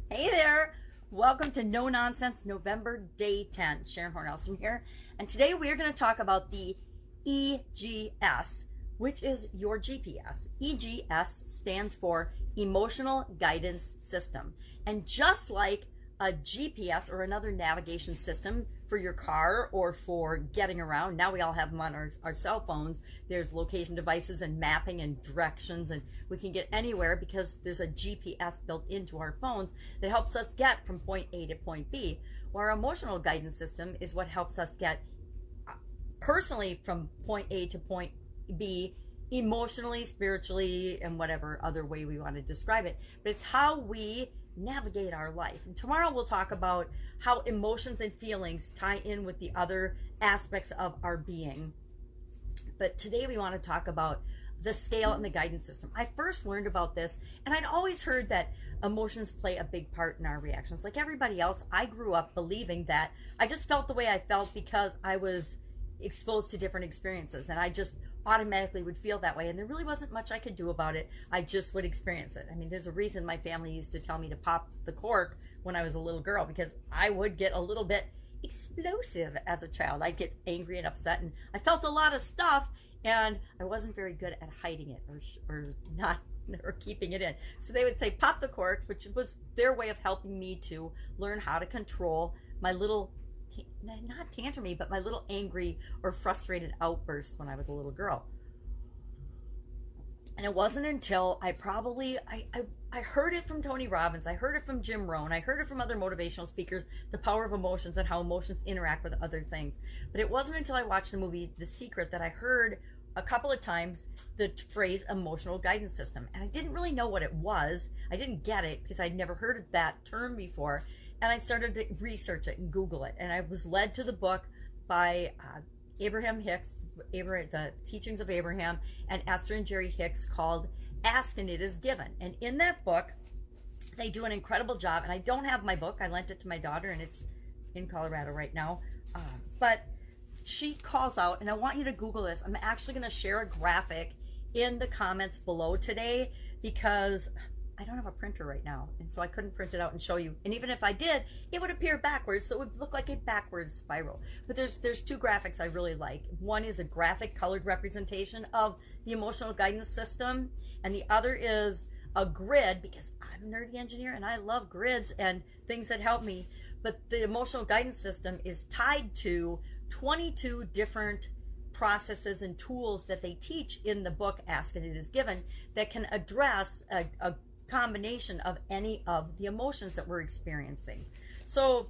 Hey there! Welcome to No Nonsense November Day 10. Sharon Horne-Ellstrom here. And today we are going to talk about the EGS, which is your GPS. EGS stands for Emotional Guidance System. And just like a GPS or another navigation system for your car or for getting around, now we all have them on our cell phones. There's location devices and mapping and directions, and we can get anywhere because there's a GPS built into our phones that helps us get from point A to point B. Well, our emotional guidance system is what helps us get personally from point A to point B, emotionally, spiritually, and whatever other way we want to describe it. But it's how we navigate our life. And tomorrow we'll talk about how emotions and feelings tie in with the other aspects of our being. But today we want to talk about the scale and the guidance system. I first learned about this, and I'd always heard that emotions play a big part in our reactions. Like everybody else, I grew up believing that I just felt the way I felt because I was exposed to different experiences, and I just automatically would feel that way, and there really wasn't much I could do about it. I just would experience it. I mean, there's a reason my family used to tell me to pop the cork when I was a little girl, because I would get a little bit explosive as a child. I'd get angry and upset, and I felt a lot of stuff, and I wasn't very good at hiding it or keeping it in. So they would say pop the corks, which was their way of helping me to learn how to control my little, not tantrumy, but my little angry or frustrated outbursts when I was a little girl. And it wasn't until I heard it from Tony Robbins, I heard it from Jim Rohn, I heard it from other motivational speakers, the power of emotions and how emotions interact with other things. But it wasn't until I watched the movie The Secret that I heard a couple of times the phrase emotional guidance system. And I didn't really know what it was. I didn't get it because I'd never heard of that term before. And I started to research it and Google it. And I was led to the book by Abraham Hicks, The Teachings of Abraham, and Esther and Jerry Hicks, called Ask and It Is Given. And in that book, they do an incredible job. And I don't have my book. I lent it to my daughter, and it's in Colorado right now. But she calls out, and I want you to Google this. I'm actually going to share a graphic in the comments below today because I don't have a printer right now, and so I couldn't print it out and show you. And even if I did, it would appear backwards, so it would look like a backwards spiral. But there's two graphics I really like. One is a graphic colored representation of the emotional guidance system, and the other is a grid, because I'm a nerdy engineer and I love grids and things that help me. But the emotional guidance system is tied to 22 different processes and tools that they teach in the book Ask and It Is Given that can address a combination of any of the emotions that we're experiencing. So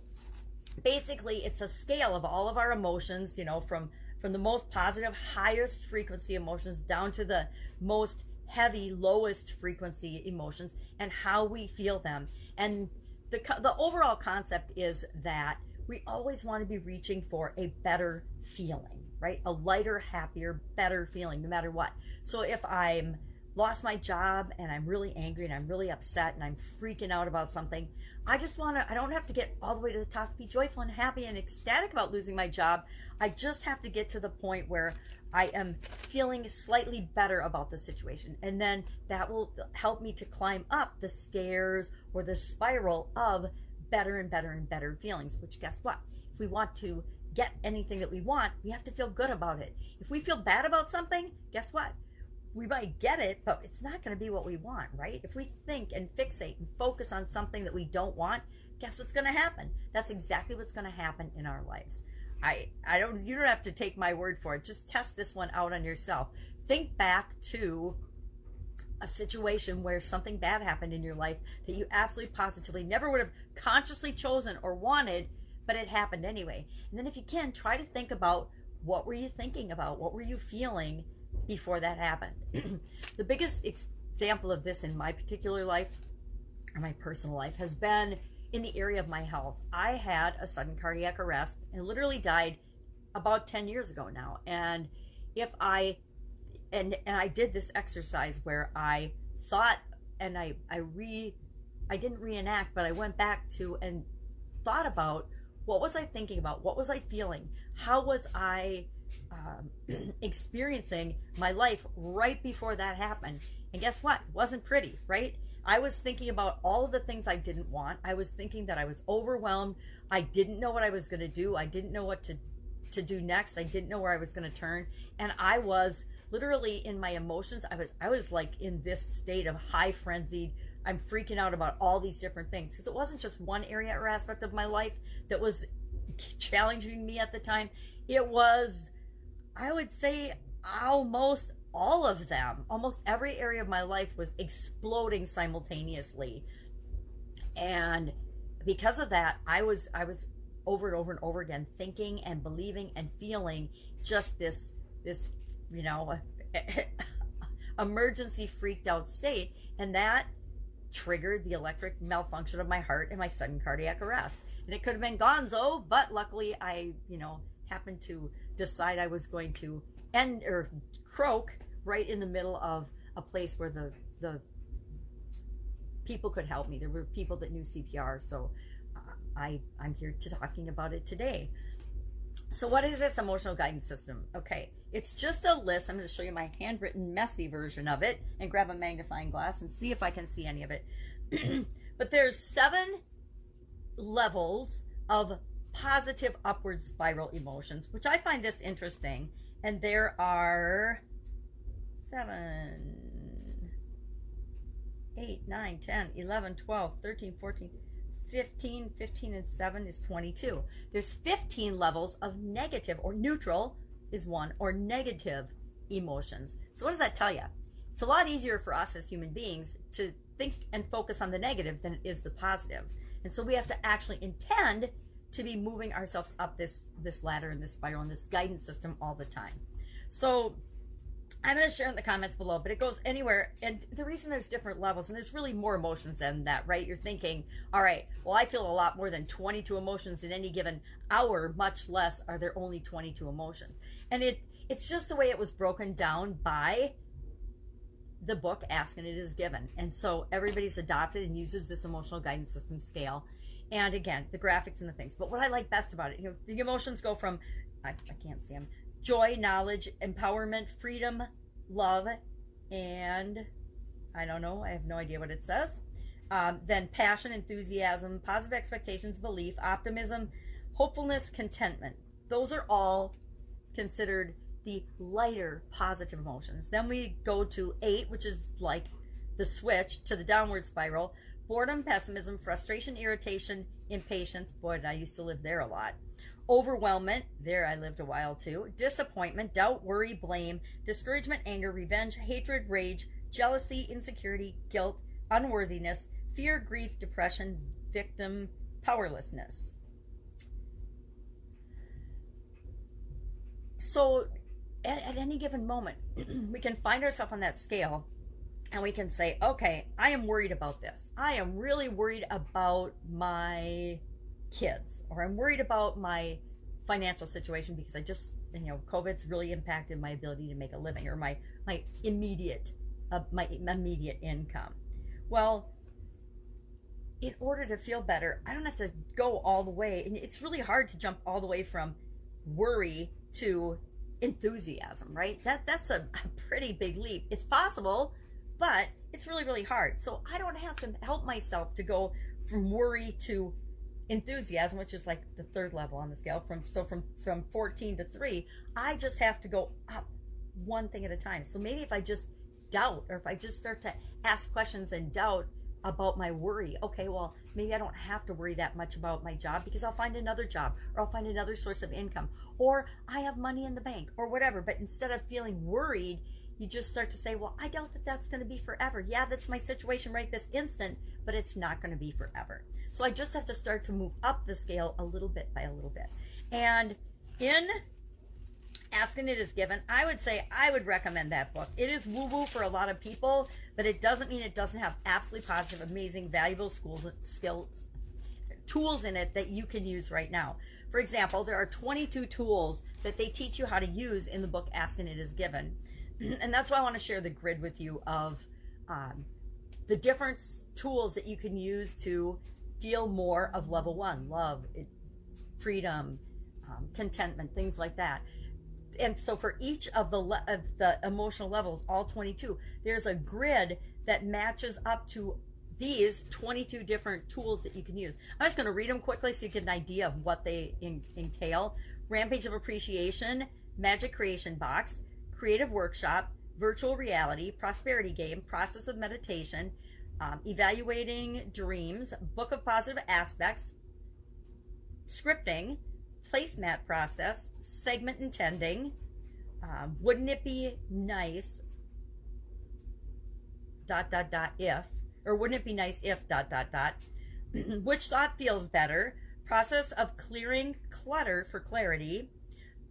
basically it's a scale of all of our emotions, you know, from the most positive, highest frequency emotions down to the most heavy, lowest frequency emotions, and how we feel them. And the overall concept is that we always want to be reaching for a better feeling, right? A lighter, happier, better feeling, no matter what. So if I'm lost my job and I'm really angry and I'm really upset and I'm freaking out about something, I don't have to get all the way to the top to be joyful and happy and ecstatic about losing my job. I just have to get to the point where I am feeling slightly better about the situation. And then that will help me to climb up the stairs or the spiral of better and better and better feelings, which, guess what? If we want to get anything that we want, we have to feel good about it. If we feel bad about something, guess what? We might get it, but it's not going to be what we want, right? If we think and fixate and focus on something that we don't want, guess what's going to happen? That's exactly what's going to happen in our lives. You don't have to take my word for it. Just test this one out on yourself. Think back to a situation where something bad happened in your life that you absolutely positively never would have consciously chosen or wanted, but it happened anyway. And then if you can, try to think about, what were you thinking about? What were you feeling before that happened? The biggest example of this in my particular life, or my personal life, has been in the area of my health. I had a sudden cardiac arrest and literally died about 10 years ago now. And if I did this exercise where I thought, and I didn't reenact, but I went back to and thought about, what was I thinking about? What was I feeling? How was I experiencing my life right before that happened? And guess what? It wasn't pretty, right? I was thinking about all of the things I didn't want. I was thinking that I was overwhelmed. I didn't know what I was going to do. I didn't know what to do next. I didn't know where I was going to turn. And I was literally in my emotions. I was like in this state of high frenzied. I'm freaking out about all these different things, because it wasn't just one area or aspect of my life that was challenging me at the time. It was, I would say, almost all of them. Almost every area of my life was exploding simultaneously. And because of that, I was over and over and over again thinking and believing and feeling just this emergency freaked out state. And that triggered the electric malfunction of my heart and my sudden cardiac arrest. And it could have been gonzo, but luckily I, happened to decide I was going to end or croak right in the middle of a place where the people could help me. There were people that knew CPR, so I'm here talking about it today. So what is this emotional guidance system? Okay, it's just a list. I'm going to show you my handwritten messy version of it and grab a magnifying glass and see if I can see any of it. But there's 7 levels of positive upward spiral emotions, which I find this interesting. And there are 7, 8, 9, 10, 11, 12, 13, 14, 15 and 7 is 22. There's 15 levels of negative, or neutral is 1, or negative emotions. So what does that tell you? It's a lot easier for us as human beings to think and focus on the negative than it is the positive. And so we have to actually intend to be moving ourselves up this ladder and this spiral and this guidance system all the time. So I'm going to share in the comments below, but it goes anywhere. And the reason there's different levels, and there's really more emotions than that, right? You're thinking, all right, well, I feel a lot more than 22 emotions in any given hour, much less are there only 22 emotions. And it's just the way it was broken down by the book Ask and It Is Given. And so everybody's adopted and uses this emotional guidance system scale. And again, the graphics and the things. But what I like best about it, the emotions go from, I can't see them, joy, knowledge, empowerment, freedom, love, and I don't know, I have no idea what it says. Then passion, enthusiasm, positive expectations, belief, optimism, hopefulness, contentment. Those are all considered the lighter positive emotions. Then we go to 8, which is like the switch to the downward spiral. Boredom, pessimism, frustration, irritation, impatience. Boy, I used to live there a lot. Overwhelmment, there I lived a while too. Disappointment, doubt, worry, blame, discouragement, anger, revenge, hatred, rage, jealousy, insecurity, guilt, unworthiness, fear, grief, depression, victim, powerlessness. So at any given moment, we can find ourselves on that scale and we can say, okay, I am worried about this. I am really worried about my kids, or I'm worried about my financial situation because I just, COVID's really impacted my ability to make a living, or my immediate income. Well, in order to feel better, I don't have to go all the way, and it's really hard to jump all the way from worry to enthusiasm, right? That's a pretty big leap. It's possible, but it's really, really hard. So I don't have to help myself to go from worry to enthusiasm, which is like the 3rd level on the scale, from 14 to 3. I just have to go up one thing at a time. So maybe if I just doubt, or if I just start to ask questions and doubt about my worry, okay, well, maybe I don't have to worry that much about my job because I'll find another job, or I'll find another source of income, or I have money in the bank, or whatever. But instead of feeling worried, you just start to say, well, I doubt that that's going to be forever. Yeah, that's my situation right this instant, but it's not going to be forever. So I just have to start to move up the scale a little bit by a little bit. And in Ask and It Is Given, I would say I would recommend that book. It is woo-woo for a lot of people, but it doesn't mean it doesn't have absolutely positive, amazing, valuable tools in it that you can use right now. For example, there are 22 tools that they teach you how to use in the book Ask and It Is Given. And that's why I want to share the grid with you of the different tools that you can use to feel more of level 1, love, freedom, contentment, things like that. And so for each of the emotional levels, all 22, there's a grid that matches up to these 22 different tools that you can use. I'm just going to read them quickly so you get an idea of what they entail. Rampage of Appreciation, Magic Creation Box, Creative Workshop, Virtual Reality, Prosperity Game, Process of Meditation, Evaluating Dreams, Book of Positive Aspects, Scripting, Placemat Process, Segment Intending, Wouldn't It Be Nice, ... if, or wouldn't it be nice if ... Which thought feels better, Process of Clearing Clutter for Clarity,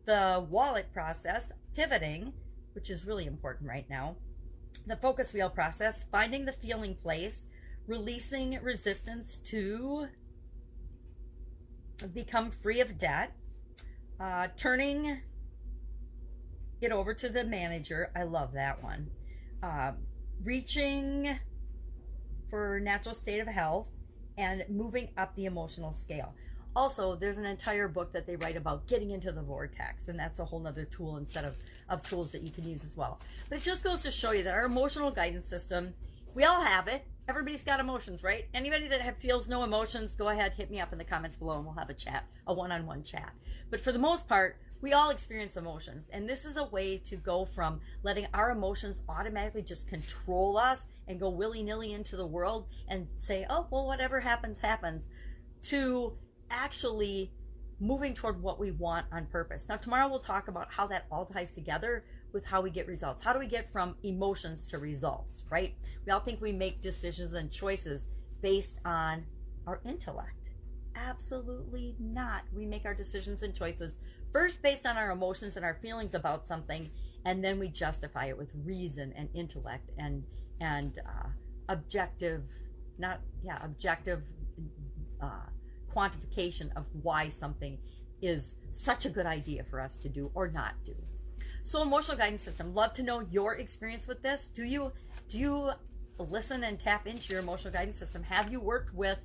the Wallet Process, Pivoting, which is really important right now, the Focus Wheel Process, Finding the Feeling Place, Releasing Resistance to Become Free of Debt, Turning It Over to the Manager, I love that one, Reaching for Natural State of Health, and Moving Up the Emotional Scale. Also, there's an entire book that they write about getting into the vortex, and that's a whole nother tool instead of tools that you can use as well. But it just goes to show you that our emotional guidance system, we all have it. Everybody's got emotions, right? Anybody that feels no emotions, go ahead, hit me up in the comments below, and we'll have a chat, a one-on-one chat. But for the most part, we all experience emotions, and this is a way to go from letting our emotions automatically just control us and go willy-nilly into the world and say, oh, well, whatever happens, happens, to actually moving toward what we want on purpose. Now, tomorrow we'll talk about how that all ties together with how we get results. How do we get from emotions to results, right? We all think we make decisions and choices based on our intellect. Absolutely not. We make our decisions and choices first based on our emotions and our feelings about something, and then we justify it with reason and intellect and objective quantification of why something is such a good idea for us to do or not do. So, emotional guidance system, love to know your experience with this. Do you listen and tap into your emotional guidance system? Have you worked with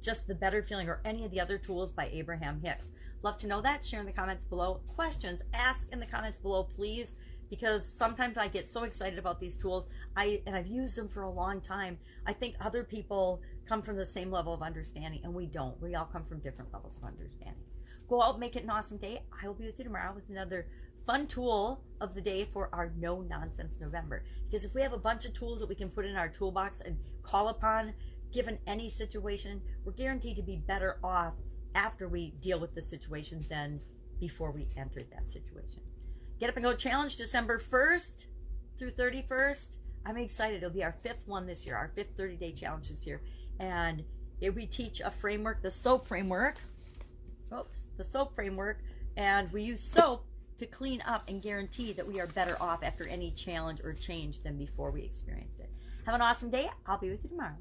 just the Better Feeling or any of the other tools by Abraham Hicks? Love to know that. Share in the comments below. Questions, ask in the comments below, please, because sometimes I get so excited about these tools. And I've used them for a long time. I think other people come from the same level of understanding, and we don't. We all come from different levels of understanding. Go out, make it an awesome day. I will be with you tomorrow with another fun tool of the day for our No Nonsense November. Because if we have a bunch of tools that we can put in our toolbox and call upon, given any situation, we're guaranteed to be better off after we deal with the situation than before we entered that situation. Get Up and Go Challenge, December 1st through 31st. I'm excited. It'll be our 5th one this year, our 5th 30-day challenge this year. And we teach a framework, the SOAP framework. Oops, the SOAP framework. And we use soap to clean up and guarantee that we are better off after any challenge or change than before we experienced it. Have an awesome day. I'll be with you tomorrow.